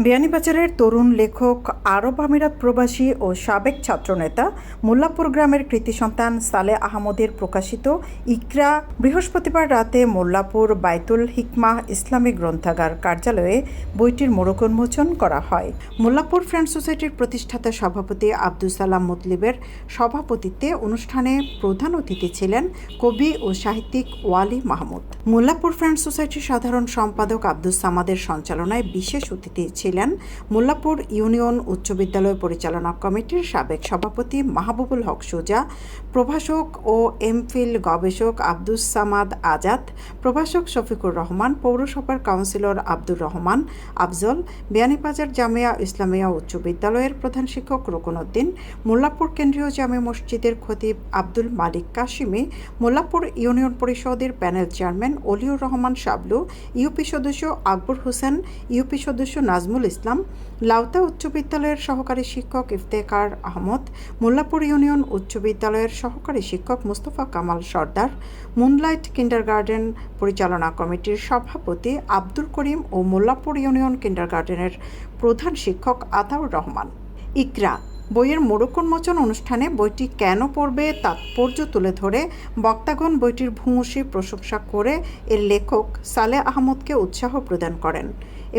বিয়ানীবাজারের তরুণ লেখক, আরব আমিরাত প্রবাসী ও সাবেক ছাত্রনেতা মোল্লাপুর গ্রামের কৃতি সন্তান সালেহ আহমদের প্রকাশিত ইকরা বৃহস্পতিবার রাতে মোল্লাপুর বায়তুল হিকমাহ ইসলামী গ্রন্থাগার কার্যালয়ে বইটির মোড়ক উন্মোচন করা হয়। মোল্লাপুর ফ্রেন্ড সোসাইটির প্রতিষ্ঠাতা সভাপতি আব্দুস সালাম মুতলিবের সভাপতিত্বে অনুষ্ঠানে প্রধান অতিথি ছিলেন কবি ও সাহিত্যিক ওয়ালি মাহমুদ। মোল্লাপুর ফ্রেন্ড সোসাইটির সাধারণ সম্পাদক আব্দুস সামাদের সঞ্চালনায় বিশেষ অতিথি ছিলেন মোল্লাপুর ইউনিয়ন উচ্চ বিদ্যালয় পরিচালনা কমিটির সাবেক সভাপতি মাহবুবুল হক সুজা, প্রভাষক ও এমফিল গবেষক আব্দুস সামাদ আজাদ, প্রভাষক শফিকুর রহমান, পৌরসভার কাউন্সিলর আব্দুর রহমান আফজল, বিয়ানীবাজার জামিয়া ইসলামিয়া উচ্চ বিদ্যালয়ের প্রধান শিক্ষক রুকনউদ্দিন, মোল্লাপুর কেন্দ্রীয় জামে মসজিদের খতিব আব্দুল মালিক কাশিমি, মোল্লাপুর ইউনিয়ন পরিষদের panel chairman Oliur Rahman Shablu, UP সদস্য আকবর হোসেন, ইউপি সদস্য নাজমুল ইসলাম, লাউতা উচ্চ বিদ্যালয়ের সহকারী শিক্ষক ইফতেখার আহমদ, মোল্লাপুর ইউনিয়ন উচ্চ বিদ্যালয়ের সহকারী শিক্ষক মুস্তফা কামাল সর্দার, মুনলাইট কিন্ডারগার্টেন পরিচালনা কমিটির সভাপতি আব্দুল করিম ও মোল্লাপুর ইউনিয়ন কিন্ডারগার্টেনের প্রধান শিক্ষক আতাউর রহমান। ইকরা বইয়ের মোড়ক উন্মোচন অনুষ্ঠানে বইটি কেন পড়বে তাৎপর্য তুলে ধরে বক্তাগণ বইটির ভূয়সী প্রশংসা করে এর লেখক সালেহ আহমদকে উৎসাহ প্রদান করেন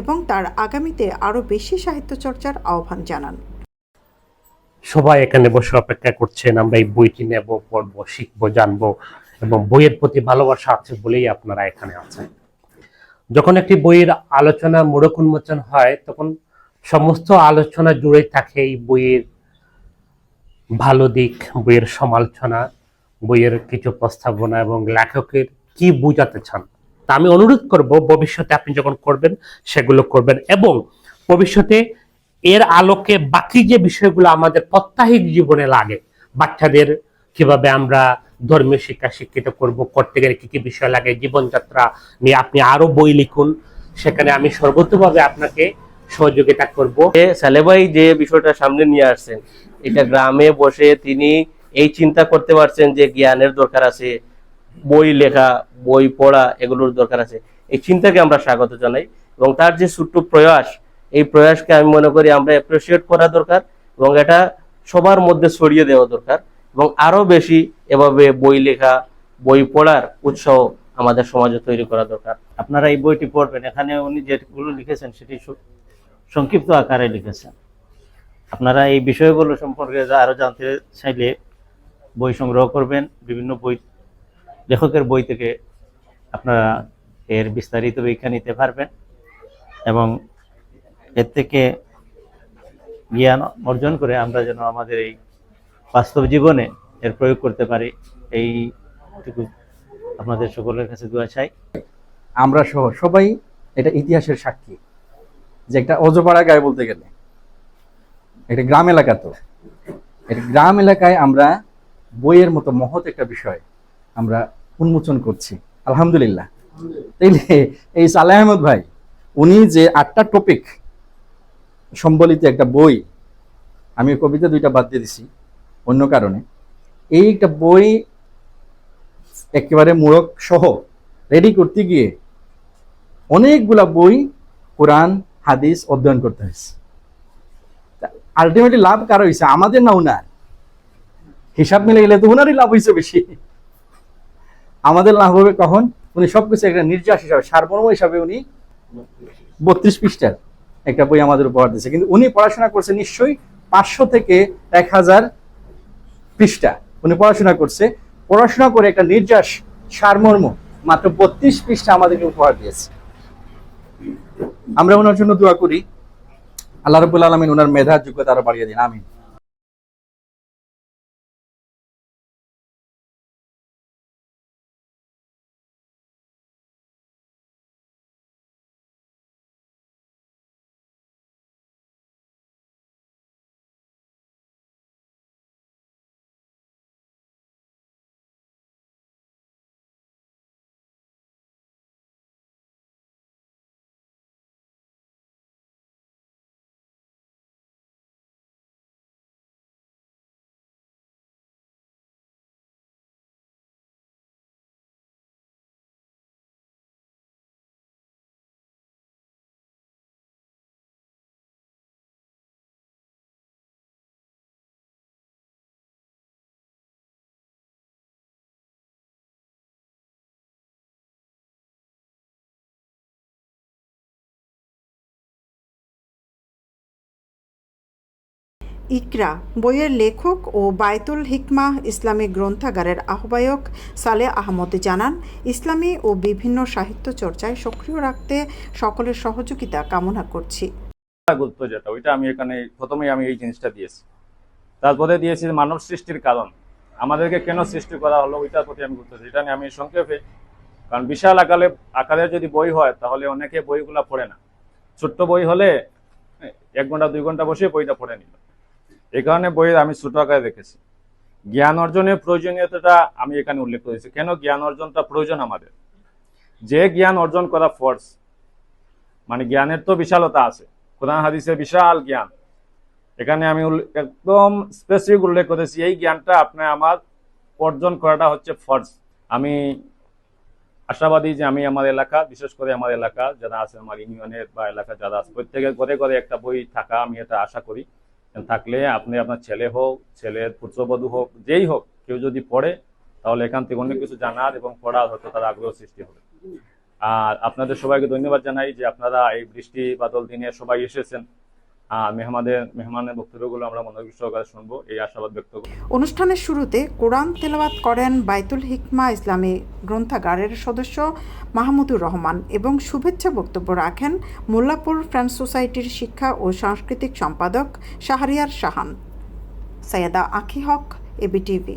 এবং তার আগামীতে আরও বেশি সাহিত্য চর্চার আহ্বান জানান। সবাই এখানে বসে অপেক্ষা করছেন, আমরা এই বইটি নেব, পড়বো, শিখবো, জানবো এবং বইয়ের প্রতি ভালোবাসা আছে বলেই আপনারা এখানে আছেন। যখন একটি বইয়ের আলোচনা মোড়ক উন্মোচন হয় তখন সমস্ত আলোচনা জুড়ে থাকে এই বইয়ের ভালো দিক, বইয়ের সমালোচনা, বইয়ের কিছু প্রস্তাবনা এবং লেখকের কি বোঝাতে চান। তা আমি অনুরোধ করব ভবিষ্যতে আপনি যখন করবেন সেগুলো করবেন এবং ভবিষ্যতে এর আলোকে বাকি যে বিষয়গুলো আমাদের প্রত্যাহিক জীবনে লাগে, বাচ্চাদের কিভাবে আমরা ধর্মীয় শিক্ষা শিক্ষিত করতে গেলে কি কি বিষয় লাগে, জীবনযাত্রা নিয়ে আপনি আরো বই লিখুন, সেখানে আমি সর্বোচ্চভাবে আপনাকে সহযোগিতা করব। সালেহ ভাই যে বিষয়টা সামনে নিয়ে আসছেন, এটা গ্রামে বসে তিনি এই চিন্তা করতে পারছেন যে জ্ঞানের দরকার আছে, বই লেখা, বই পড়া, এগুলোর দরকার আছে। এই চিন্তাকে আমরা স্বাগত জানাই এবং তার যে ছোট্ট প্রয়াস, এই প্রয়াসকে আমি মনে করি আমরা অ্যাপ্রিসিয়েট করা দরকার এবং এটা সবার মধ্যে ছড়িয়ে দেওয়া দরকার এবং আরো বেশি এভাবে বই লেখা, বই পড়ার উৎসাহ আমাদের সমাজে তৈরি করা দরকার। আপনারা এই বইটি পড়বেন। এখানে উনি যেগুলো লিখেছেন সেটি সংক্ষিপ্ত আকারে লিখেছেন। আপনারা এই বিষয়গুলো সম্পর্কে আরো জানতে চাইলে বই সংগ্রহ করবেন, বিভিন্ন বই, লেখকের বই থেকে আপনারা এর বিস্তারিত ব্যাখ্যা নিতে পারবেন এবং এর থেকে জ্ঞান অর্জন করে আমরা যেন আমাদের এই বাস্তব জীবনে এর প্রয়োগ করতে পারি, এইটুকু আপনাদের সকলের কাছে দোয়া চাই। আমরা সহ সবাই এটা ইতিহাসের সাক্ষী যে একটা অজপাড়া গায়ে বলতে গেলে এটা গ্রাম এলাকা, তো এটা গ্রাম এলাকায় আমরা বইয়ের মতো মহৎ একটা বিষয় আমরা উন্মোচন করছি, আলহামদুলিল্লাহ। তাইলে এই সালেহ আহমদ ভাই উনি যে 8টা টপিক সম্বলিত একটা বই, আমি কবিতা 2টা বাদ দিয়ে দিছি অন্য কারণে, এই একটা বই একেবারে মোড়ক সহ রেডি করতে গিয়ে অনেকগুলা বই, কোরআন, হাদিস অধ্যয়ন করতে হয়েছে। আলটিমেটলি লাভ কারো হয়েছে, আমাদের না উনার। হিসাব মিলে গেলে তো উনারই লাভ হয়েছে বেশি। আমাদের লাভ হবে কখন? উনি সবকিছু একটা নির্যাস হিসাবে, সারমর্ম হিসাবে উনি 32 পৃষ্ঠার একটা বই আমাদের উপহার দিয়েছে। কিন্তু উনি পড়াশোনা করছে নিশ্চয়ই 500 থেকে 1000 পৃষ্ঠা উনি পড়াশোনা করছে। পড়াশোনা করে একটা নির্যাস সারমর্ম মাত্র 32 পৃষ্ঠা আমাদেরকে উপহার দিয়েছে। আমরা ওনার জন্য দোয়া করি, আল্লাহ রাব্বুল আলামিন ওনার মেধা যোগ্যতা আরো বাড়িয়ে দিন, আমিন। ইকরা বইয়ের লেখক ও বায়তুল হিকমা ইসলামী গ্রন্থাগারের আহ্বায়ক সালে আহমদ জানান, ইসলামী ও বিভিন্ন সাহিত্য চর্চায় সক্রিয় রাখতে সকলের সহযোগিতা কামনা করছি। গুরুত্ব যেটা ওইটা আমি এখানে প্রথমেই আমি এই জিনিসটা দিয়েছি, তারপরে দিয়েছি মানব সৃষ্টির কারণ, আমাদেরকে কেন সৃষ্টি করা হলো ওইটার প্রতি আমি গুরুত্ব দিই। এটা নিয়ে আমি সংক্ষেপে, কারণ বিশাল আকারের যদি বই হয় তাহলে অনেকে বইগুলা পড়ে না, ছোট্ট বই হলে 1 ঘন্টা 2 ঘন্টা বসে বইটা পড়ে নিল। এই কারণে বইয়ের আমি ছোট আকারে রেখেছি। জ্ঞান অর্জনের প্রয়োজনীয়তাটা আমি এখানে উল্লেখ করেছি। কেন জ্ঞান অর্জনটা প্রয়োজন আমাদের? যে জ্ঞান অর্জন করা ফোর্স, মানে জ্ঞানের তো বিশালতা আছে, কোরআন হাদিসের বিশাল জ্ঞান, এখানে আমি একদম স্পেসিফিক উল্লেখ করেছি এই জ্ঞানটা আপনার আমার অর্জন করাটা হচ্ছে ফর্জ। আমি আশাবাদী যে আমি আমার এলাকা, বিশেষ করে আমার এলাকা যারা আছে, আমার ইউনিয়নের বা এলাকা যারা আছে, প্রত্যেকের ঘরে ঘরে একটা বই থাকা আমি এটা আশা করি। থাকলে আপনি আপনার ছেলে হোক, ছেলের পুত্রবধূ হোক, যেই হোক, কেউ যদি পড়ে তাহলে এখান থেকে অনেক কিছু জানার এবং পড়ার হয়তো তার আগ্রহ সৃষ্টি হবে। আর আপনাদের সবাইকে ধন্যবাদ জানাই যে আপনারা এই বৃষ্টি বাদল দিনে সবাই এসেছেন। আর মেহমানের বক্তব্যগুলো আমরা মনোযোগ সহকারে শুনবো, এই আশাবাদ ব্যক্ত করি। অনুষ্ঠানের শুরুতে কোরআন তেলাওয়াত করেন বায়তুল হিকমা ইসলামী গ্রন্থাগারের সদস্য মাহমুদুর রহমান এবং শুভেচ্ছা বক্তব্য রাখেন মোল্লাপুর ফ্রেন্ডস সোসাইটির শিক্ষা ও সাংস্কৃতিক সম্পাদক শাহরিয়ার শাহান। সৈয়দা আখি হক, এবিটিভি।